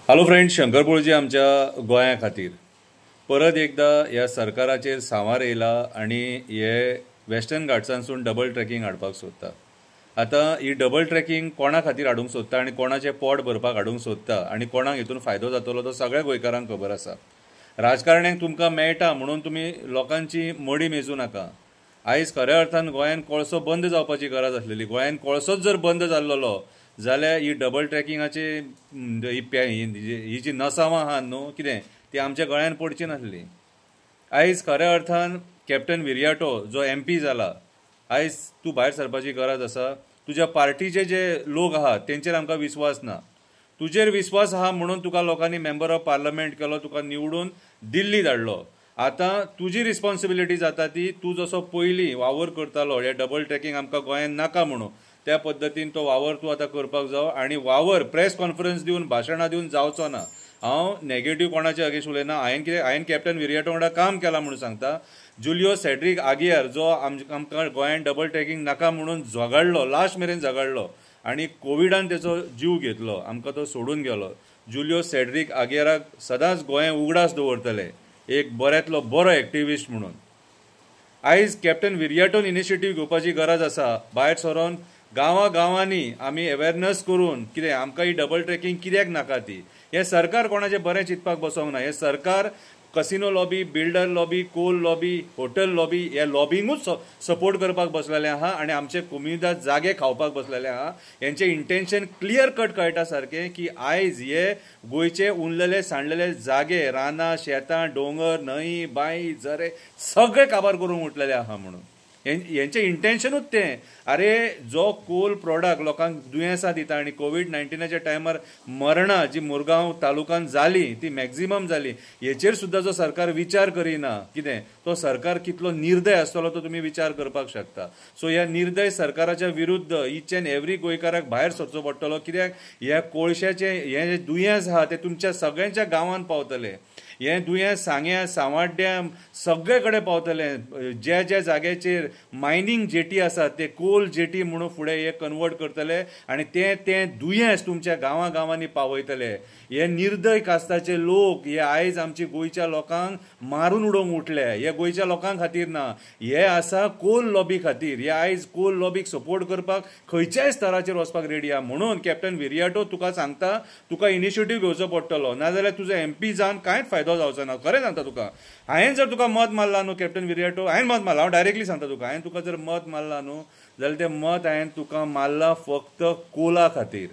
Hello friends, Shankar पळजी आमच्या गोंया खातीर परत एकदा ह्या सरकाराचेर सांवार येयला आनी हे वेस्टर्न घाट्सांसून डबल ट्रॅकिंग हाडपाक सोदता। आतां ही डबल ट्रॅकिंग कोणा खातीर हाडूंक सोदता आनी कोणाचें पोट भरपाक हाडूंक सोदता आनी कोणाक हितून फायदो जातलो तो सगळ्या गोंयकारांक खबर आसा। राजकारण्यांक तुमकां मेळटा म्हणून तुमी लोकांची मडी मेजूं नाका। आयज खऱ्या अर्थान गोंयान कोळसो बंद जावपाची गरज आसलेली। गोंयान कोळसोच जर बंद जाल्लो जाल्यार ही डबल ट्रॅकिंगाची ही जी नसावां आहात न्हू कितें ती आमच्या गळ्यान पडची नासली। आयज खऱ्या अर्थान कॅप्टन विरयाटो जो MP जाला, आयज तूं भायर सरपाची गरज आसा। तुज्या पार्टीचे जे लोक आहात तेंचेर आमकां विश्वास ना। तुजेर विश्वास आहा म्हणून तुका लोकांनी मेंबर ऑफ पार्लमेंट केलो, तुका निवडून दिल्ली धाडलो। आतां तुजी रिस्पॉन्सिबिलिटी जाता ती तूं जसो पयलीं वावर करतालो हे डबल ट्रॅकिंग आमकां गोंयान नाका म्हणून त्या पद्दतीन तो वावर तूं आतां करपाक जावो आनी वावर प्रेस कॉन्फरन्स दिवन भाशणां दिवन जावचो ना। हांव नेगेटिव्ह कोणाचे अगेन्स्ट उलयना। हांवें कॅप्टन विरयाटो वांगडा काम केलां म्हणून सांगता। जुलियो सेड्रीक आगियार जो आमकां गोंयान डबल ट्रॅकिंग नाका म्हणून झगडलो, लास्ट मेरेन झगडलो आनी कोविडान तेचो जीव घेतलो, आमकां तो सोडून गेलो। जुलियो सेड्रीक आगियाराक सदांच गोंय उगडास दवरतले, एक बऱ्यांतलो बरो एक्टिविस्ट म्हणून। आयज कॅप्टन विरयाटोन इनिशिएटीव घेवपाची गरज आसा। भायर सरोन गांवांनी आमी अवेरनेस करून कितें आमकां ही डबल ट्रॅकिंग कित्याक नाका ती। हे सरकार कोणाचें बरें चिंतपाक बसोंक ना। हे सरकार casino lobby, builder lobby, coal lobby, hotel lobby हे लॉबींगूच सपोर्ट करपाक बसलेले आहा आनी आमचे कुमिदाद जागे खावपाक बसलेले आहा। हेंचें इंटेन्शन क्लियर कट कळटा सारकें की आयज हे गोंयचे उरलेले सांडलेले जागे, रानां, शेतां, डोंगर, न्हंय, बांय, झरे सगळे काबार करून उठलेले आहा म्हणून हेंचें इंटेन्शनूच तें। अरे जो कोल प्रॉडक्ट लोकांक दुयेंसां दिता आनी कोविड-19च्या टायमार मरणां जी मुरगांव तालुकांत जाली ती मॅक्झिमम जाली, हेचेर सुद्दां जो सरकार विचार करिना कितें तो सरकार कितलो निर्दय आसतलो तो तुमी विचार करपाक शकता। सो ह्या निर्दय सरकाराच्या विरुद्ध ईच एंड एवरी गोंयकाराक भायर सरचो पडटलो, कित्याक ह्या कोळशाचें हें जें दुयेंस आहा तें तुमच्या सगळ्यांच्या गांवांत पावतलें। हें दुयेंस सांग्या, सांवाड्ड्या सगळे कडेन पावतलें। ज्या ज्या जाग्याचेर मायनींग जेटी आसात ते कोल जेटी म्हणून फुडें हे कन्वर्ट करतले आनी तें दुयेंस तुमच्या गांवांनी पावयतले। हे निर्दय कास्ताचे लोक हे आयज आमच्या गोंयच्या लोकांक मारून उडोवंक उठले। हे गोंयच्या लोकां खातीर ना, हे आसा कोल लॉबी खातीर। हे आयज कोल लॉबीक सपोर्ट करपाक खंयच्याय स्तराचेर वचपाक रेडी आहा। म्हणून कॅप्टन विरयाटो तुका सांगता, तुका इनिशिएटीव घेवचो पडटलो, नाजाल्यार तुजो MP जावन कांयच फायदो जावचो ना। खरें सांगता तुका। हांवें जर तुका मत मारला न्हू कॅप्टन विरयाटो, हांवें मत मारला, हांव डायरेक्टली सांगता तुका, हांवें तुका जर मत मारला न्हू जाल्यार तें मत हांवें तुका मारला फक्त कोला खातीर।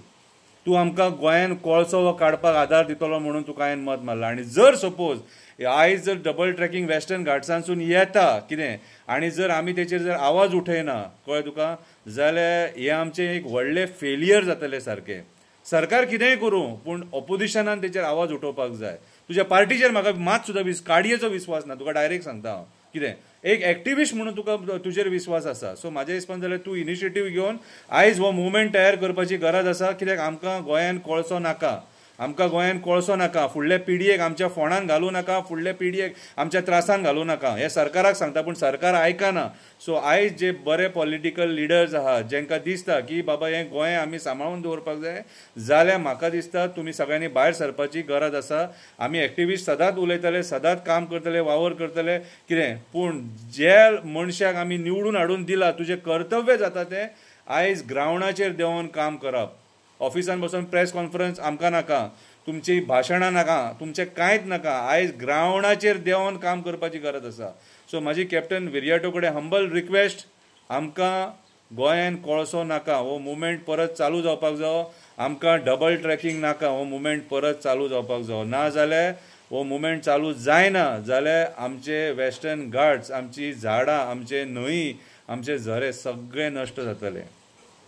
तूं आमकां गोंयान कोळसो काडपाक आदार दितलो म्हणून तुका हांवें मत मारला। आनी जर सपोज आयज जर डबल ट्रॅकिंग वेस्टर्न घाट्सांसून येता कितें आनी जर आमी तेचेर जर आवाज उठयना कळ्ळें तुका, जाल्यार हें आमचें एक व्हडलें फेलियर जातलें सारकें। सरकार कितेंय करूं पूण ऑपोजिशनान तेचेर आवाज उठोवपाक जाय। तुज्या पार्टीचेर म्हाका मात सुद्दां काडयेचो विश्वास ना, तुका डायरेक्ट सांगता हांव। कितें एक एक्टिविस्ट म्हणून तुका तुजेर विश्वास आसा। सो म्हाज्या हिसपान जाल्यार तूं इनिशिएटीव घेवन आयज हो मुवमेंट तयार करपाची गरज आसा, कित्याक आमकां गोंयान कोळसो नाका। आमकां गोंयान कोळसो नाका, फुडल्या पिडयेक आमच्या फोंडान घालूं नाका, फुडल्या पिडयेक आमच्या त्रासान घालूं नाका। हे सरकाराक सांगता पूण सरकार आयकना। सो आयज जे बरे पॉलिटिकल लिडर्स आहात जेंकां दिसता की बाबा हें गोंय आमी सांबाळून दवरपाक जाय, जाल्यार म्हाका दिसता तुमी सगळ्यांनी भायर सरपाची गरज आसा। आमी एक्टिविस्ट सदांच उलयतले, सदांच काम करतले, वावर करतले कितें, पूण ज्या मनशाक आमी निवडून हाडून दिला तुजें कर्तव्य जाता तें आयज ग्रावंडाचेर देंवन काम करप। ऑफिसान बसून प्रेस कॉन्फरन्स आमकां नाका, तुमची भाशणां नाका, तुमचें कांयच नाका। आयज ग्रावंडाचेर देंवन काम करपाची गरज आसा। सो म्हाजी कॅप्टन विरयाटो कडेन हंबल रिक्वेस्ट, आमकां गोंयान कोळसो नाका, हो मुवमेंट परत चालू जावपाक जावो। आमकां डबल ट्रॅकिंग नाका, हो मुवमेंट परत चालू जावपाक जावो। ना जाल्यार हो मुवमेंट चालू जायना जाल्यार आमचे वेस्टर्न घाट्स, आमची झाडां, आमचे न्हंय, आमचे झरे सगळे नश्ट जातले।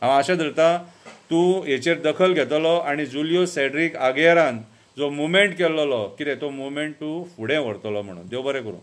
हांव आशा धरतां तूं हेचेर दखल घेतलो आनी जुलियो सेड्रीक आगियारान जो मुवमेंट केल्लो कितें तो मुवमेंट तूं फुडें व्हरतलो म्हणून। देव बरें करूं।